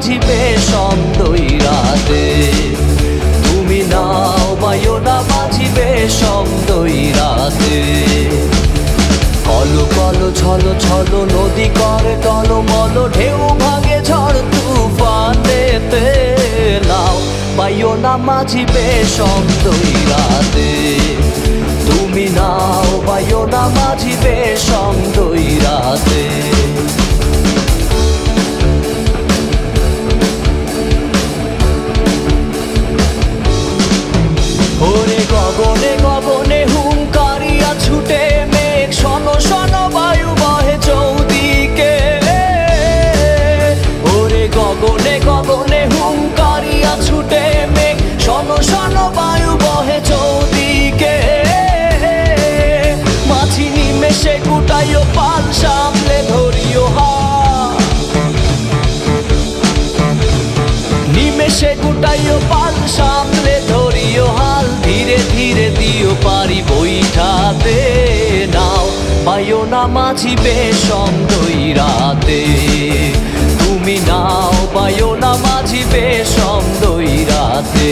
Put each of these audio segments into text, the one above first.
মাঝিবে সমদই রাতে তুমি নাও বাইও না মাঝিবে সমদই রাতে কলো কলো ছলো ছলো নদী করে টলমল ঢেউ ভাঙে ঝড় তুফানেতে নাও বাইও না মাঝিবে সমদই রাতে তুমি নাও বাইও না মাঝিবে সমদই রাতে ওরে গগনে গগনে হুঙ্কারিয়া ছুটে মেঘ শোনো শোনো বায়ু বহে চৌদিকে ওরে গগনে গগনে হুঙ্কারিয়া ছুটে মেঘ শোনো শোনো বায়ু বহে চৌদিকে মাঝি নিমেষে গুটাইও পাল সামলে ধরিও হাত নিমেষে গুটাইও পাল সামলে ধরিও হাল ধীরে ধীরে দিও পারি বৈঠাতে নাও বাইও না মাঝিবে সমদই রাতে তুমি নাও বাইও না মাঝিবে সমদই রাতে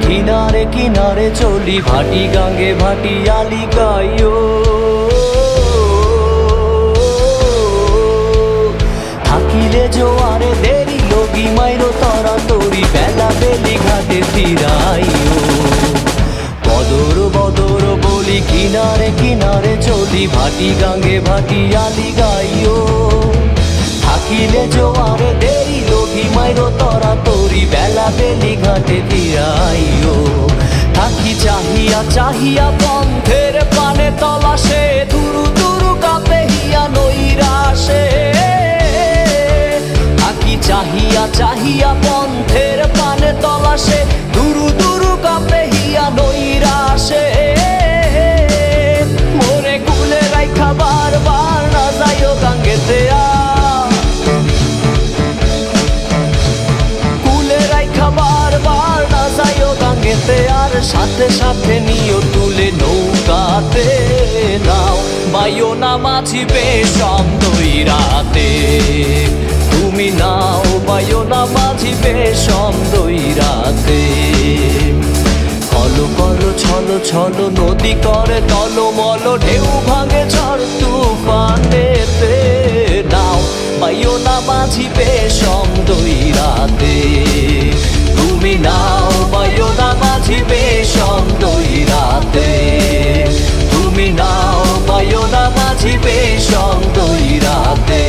কিনারে কিনারে চলি ভাটি গাঙ্গে ভাটি আলি গাইও থাকিলে জোয়ারে দেরি লগি মাইরো তরা তরি বেলা বেলি ঘাটে ফিরাইও বদর বদর বলি কিনারে কিনারে চলি ভাটি গাঙ্গে ভাটি আলি গাইও থাকিলে জোয়ারে দেরি লগি মাইরো তরা তরি বেলা বেলি ঘাটে ফিরাইও থাকি চাহিয়া চাহিয়া পন্থের পানে তলাশে দুরু দুরু কাপে হিয়া নৈরাশে থাকি চাহিয়া চাহিয়া পন্থের পানে তলাশে দুরু দুরু কাপে হিয়া নৈরাশে মোরে কুলে রাইখা বারবার না যাইও গাঙ্গেতে আর সাথে সাথে নিও তুলে নৌকাতে নাও বাইও না মাঝিবে সমদই রাতে তুমি নাও বাইও না মাঝিবে সমদই রাতে কলো কলো ছলো ছলো নদী করে টলমল ঢেউ ভাঙে ঝড় তুফানেতে নাও বাইও না মাঝিবে সমদই রাতে তুমি নাও বাইও না মাঝিবে সমদই রাতে তুমি নাও বাইও না মাঝিবে সমদই রাতে